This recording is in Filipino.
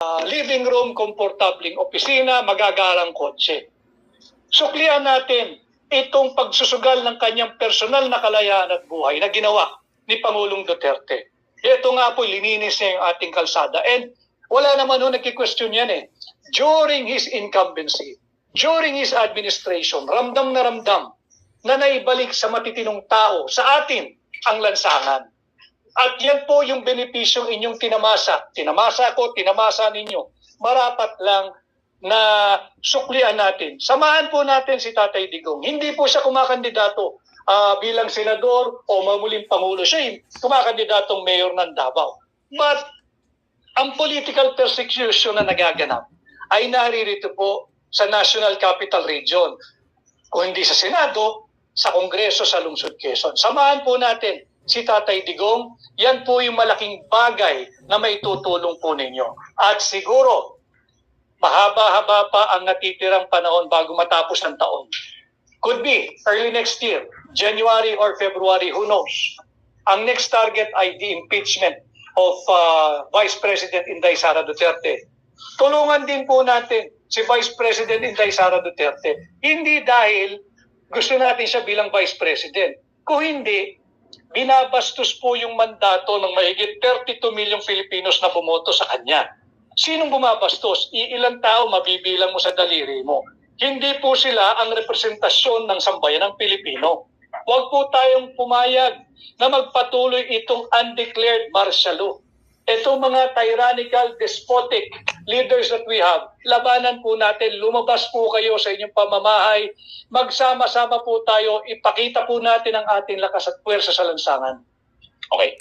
living room, komportabling opisina, magagarang kotse. Suklian natin itong pagsusugal ng kanyang personal na kalayaan at buhay na ginawa ni Pangulong Duterte. Ito nga po, lininis niya yung ating kalsada. And wala naman ho nagki-question yan eh. During his incumbency, during his administration, ramdam na naibalik sa matitinong tao, sa atin, ang lansangan. At yan po yung benepisyong inyong tinamasa. Tinamasa ko, tinamasa ninyo. Marapat lang na suklian natin. Samahan po natin si Tatay Digong. Hindi po siya kumakandidato bilang senador o mamuling pangulo. Siya kumakandidatong mayor ng Davao. But ang political persecution na nagaganap ay naririto po sa National Capital Region. Kung hindi sa Senado, sa Kongreso, sa Lungsod Quezon. Samahan po natin si Tatay Digong. Yan po yung malaking bagay na may tutulong po ninyo. At siguro, mahaba-haba pa ang natitirang panahon bago matapos ang taon. Could be early next year, January or February, who knows? Ang next target ay the impeachment of Vice President Inday Sara Duterte. Tulungan din po natin si Vice President Inday Sara Duterte. Hindi dahil gusto natin siya bilang Vice President. Kung hindi, binabastos po yung mandato ng mahigit 32 milyong Filipinos na bumoto sa kanya. Sinong bumabastos? Iilang tao mabibilang mo sa daliri mo. Hindi po sila ang representasyon ng sambayan ng Pilipino. Huwag po tayong pumayag na magpatuloy itong undeclared martial law. Itong mga tyrannical, despotic leaders that we have, labanan po natin, lumabas po kayo sa inyong pamamahay, magsama-sama po tayo, ipakita po natin ang ating lakas at puwersa sa lansangan. Okay.